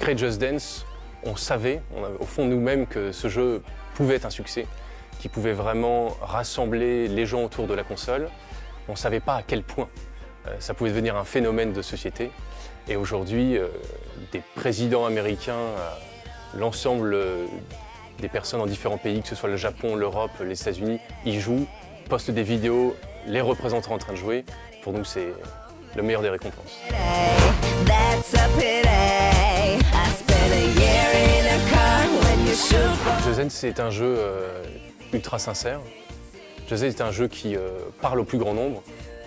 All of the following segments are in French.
créé Just Dance, on savait, au fond de nous-mêmes, que ce jeu pouvait être un succès, qu'il pouvait vraiment rassembler les gens autour de la console. On ne savait pas à quel point ça pouvait devenir un phénomène de société. Et aujourd'hui, des présidents américains, l'ensemble des personnes en différents pays, que ce soit le Japon, l'Europe, les États-Unis, y jouent, postent des vidéos, les représentants en train de jouer. Pour nous, c'est le meilleur des récompenses. Just Dance, c'est un jeu ultra sincère. Just Dance est un jeu qui parle au plus grand nombre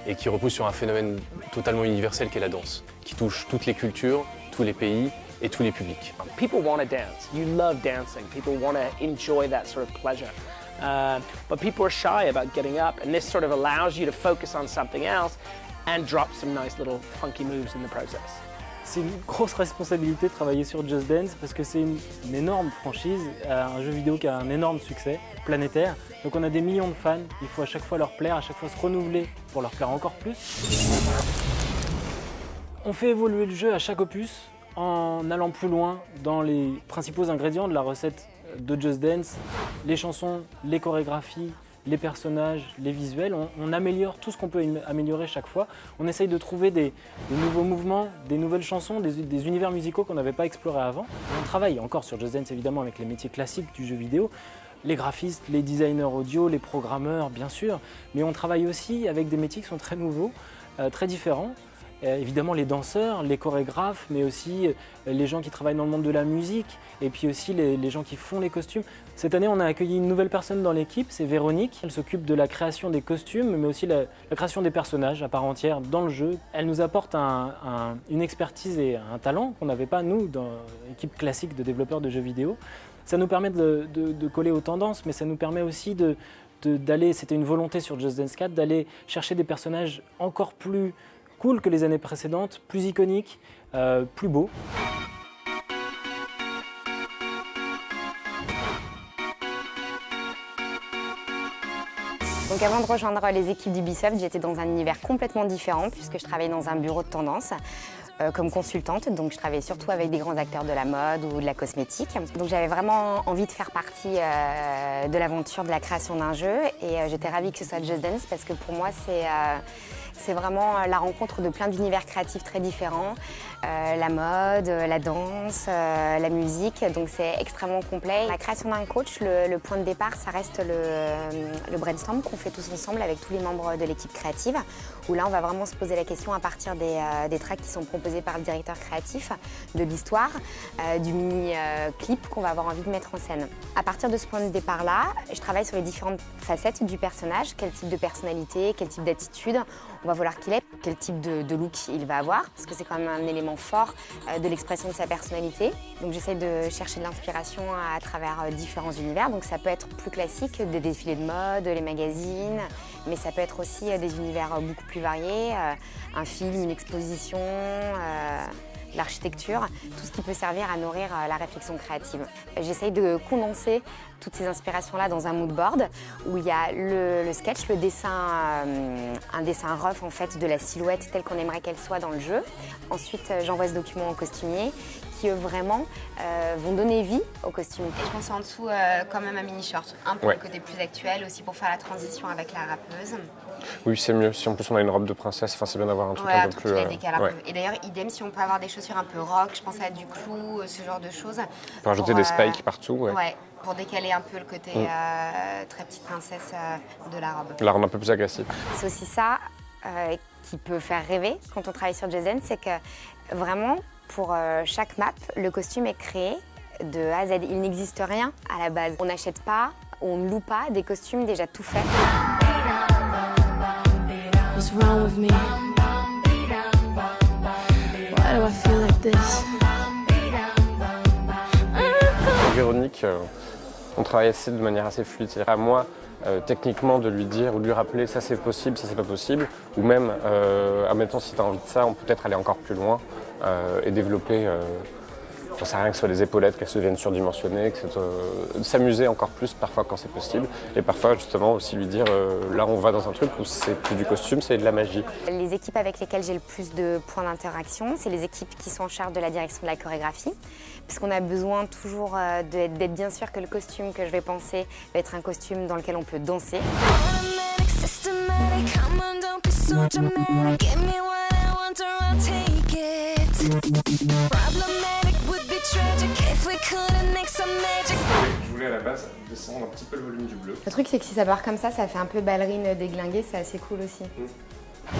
et qui repose sur un phénomène totalement universel qu'est la danse, qui touche toutes les cultures, tous les pays et tous les publics. People want to dance. You love dancing. People want to enjoy that sort of pleasure. But people are shy about getting up, and this sort of allows you to focus on something else and drop some nice little funky moves in the process. C'est une grosse responsabilité de travailler sur Just Dance parce que c'est une énorme franchise, un jeu vidéo qui a un énorme succès planétaire. Donc on a des millions de fans, il faut à chaque fois leur plaire, à chaque fois se renouveler pour leur plaire encore plus. On fait évoluer le jeu à chaque opus en allant plus loin dans les principaux ingrédients de la recette de Just Dance, les chansons, les chorégraphies, les personnages, les visuels, on améliore tout ce qu'on peut améliorer chaque fois. On essaye de trouver des nouveaux mouvements, des nouvelles chansons, des univers musicaux qu'on n'avait pas explorés avant. On travaille encore sur Just Dance évidemment avec les métiers classiques du jeu vidéo, les graphistes, les designers audio, les programmeurs bien sûr, mais on travaille aussi avec des métiers qui sont très nouveaux, très différents. Évidemment les danseurs, les chorégraphes, mais aussi les gens qui travaillent dans le monde de la musique et puis aussi les gens qui font les costumes. Cette année, on a accueilli une nouvelle personne dans l'équipe, c'est Véronique. Elle s'occupe de la création des costumes, mais aussi la création des personnages à part entière dans le jeu. Elle nous apporte une expertise et un talent qu'on n'avait pas, nous, dans l'équipe classique de développeurs de jeux vidéo. Ça nous permet de coller aux tendances, mais ça nous permet aussi d'aller, c'était une volonté sur Just Dance 4, d'aller chercher des personnages encore plus cool que les années précédentes, plus iconiques, plus beaux. Donc avant de rejoindre les équipes d'Ubisoft, j'étais dans un univers complètement différent puisque je travaillais dans un bureau de tendance comme consultante. Donc je travaillais surtout avec des grands acteurs de la mode ou de la cosmétique. Donc j'avais vraiment envie de faire partie de l'aventure de la création d'un jeu et j'étais ravie que ce soit Just Dance parce que pour moi c'est vraiment la rencontre de plein d'univers créatifs très différents. La mode, la danse, la musique, donc c'est extrêmement complet. La création d'un coach, le point de départ, ça reste le brainstorm qu'on fait tous ensemble avec tous les membres de l'équipe créative, où là on va vraiment se poser la question à partir des tracks qui sont proposés par le directeur créatif, de l'histoire, du mini-clip qu'on va avoir envie de mettre en scène. À partir de ce point de départ-là, je travaille sur les différentes facettes du personnage, quel type de personnalité, quel type d'attitude on va vouloir qu'il ait, quel type de look il va avoir, parce que c'est quand même un élément fort de l'expression de sa personnalité. Donc j'essaie de chercher de l'inspiration à travers différents univers. Donc ça peut être plus classique, des défilés de mode, les magazines, mais ça peut être aussi des univers beaucoup plus variés, un film, une exposition, l'architecture, tout ce qui peut servir à nourrir la réflexion créative. J'essaye de condenser toutes ces inspirations-là dans un mood board où il y a le sketch, le dessin, un dessin rough en fait de la silhouette telle qu'on aimerait qu'elle soit dans le jeu. Ensuite, j'envoie ce document au costumier qui eux vraiment vont donner vie au costume. Et je pense en dessous quand même un mini short, un pour le côté plus actuel, aussi pour faire la transition avec la rappeuse. Oui, c'est mieux. Si en plus on a une robe de princesse, c'est bien d'avoir un truc un peu plus... Et d'ailleurs, idem, si on peut avoir des chaussures un peu rock, je pense à du clou, ce genre de choses. Pour ajouter des spikes partout. Ouais, pour décaler un peu le côté très petite princesse de la robe. La rendre un peu plus agressive. C'est aussi ça qui peut faire rêver quand on travaille sur Just Dance, c'est que vraiment, pour chaque map, le costume est créé de A à Z. Il n'existe rien à la base. On n'achète pas, on ne loue pas des costumes déjà tout faits. What's wrong with me? Why do I feel like this? Véronique, on travaille de manière assez fluide. C'est à moi, techniquement, de lui dire ou de lui rappeler ça c'est possible, ça c'est pas possible. Ou même, admettons, si tu as envie de ça, on peut peut-être aller encore plus loin et développer J'en sais rien, que ce soit les épaulettes, qu'elles deviennent surdimensionnées, s'amuser encore plus parfois quand c'est possible. Et parfois justement aussi lui dire là on va dans un truc où c'est plus du costume, c'est de la magie. Les équipes avec lesquelles j'ai le plus de points d'interaction, c'est les équipes qui sont en charge de la direction de la chorégraphie. Parce qu'on a besoin toujours d'être bien sûr que le costume que je vais penser va être un costume dans lequel on peut danser. Je voulais à la base descendre un petit peu le volume du bleu. Le truc c'est que si ça part comme ça fait un peu ballerine déglinguée, c'est assez cool aussi. Je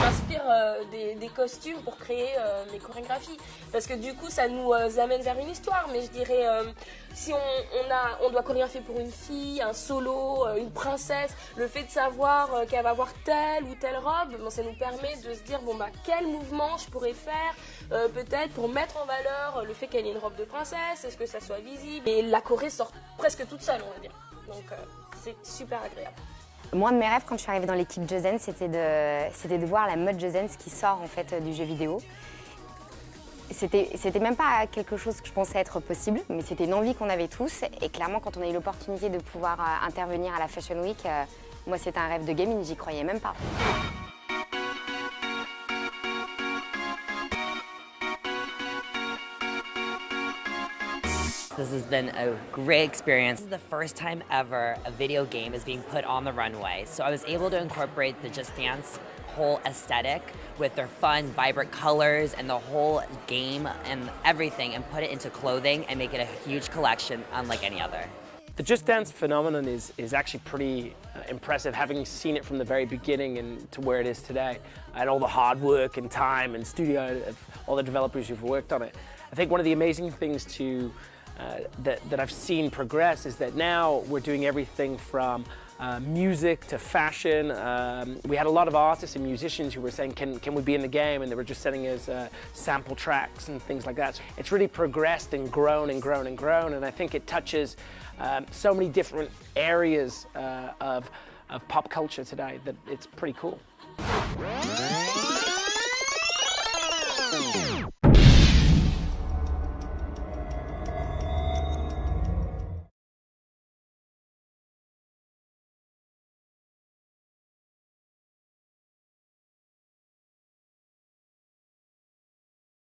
m'inspire des costumes pour créer mes chorégraphies parce que du coup ça nous amène vers une histoire, mais je dirais si on doit chorégraphier pour une fille, un solo, une princesse, le fait de savoir qu'elle va avoir telle ou telle robe, bon, ça nous permet de se dire bon bah quel mouvement je pourrais faire peut-être pour mettre en valeur le fait qu'elle ait une robe de princesse, est-ce que ça soit visible, et la choré sort presque toute seule on va dire, donc c'est super agréable. Moi, de mes rêves, quand je suis arrivée dans l'équipe Just Dance, c'était de voir la mode Just Dance qui sort en fait du jeu vidéo. C'était même pas quelque chose que je pensais être possible, mais c'était une envie qu'on avait tous. Et clairement, quand on a eu l'opportunité de pouvoir intervenir à la Fashion Week, moi, c'était un rêve de gamine, j'y croyais même pas. This has been a great experience. This is the first time ever a video game is being put on the runway. So I was able to incorporate the Just Dance whole aesthetic with their fun, vibrant colors and the whole game and everything, and put it into clothing and make it a huge collection unlike any other. The Just Dance phenomenon is actually pretty impressive, having seen it from the very beginning and to where it is today, and all the hard work and time and studio of all the developers who've worked on it. I think one of the amazing things that I've seen progress is that now we're doing everything from music to fashion. We had a lot of artists and musicians who were saying, can we be in the game? And they were just sending us sample tracks and things like that. So it's really progressed and grown and grown and grown, and I think it touches so many different areas of pop culture today that it's pretty cool.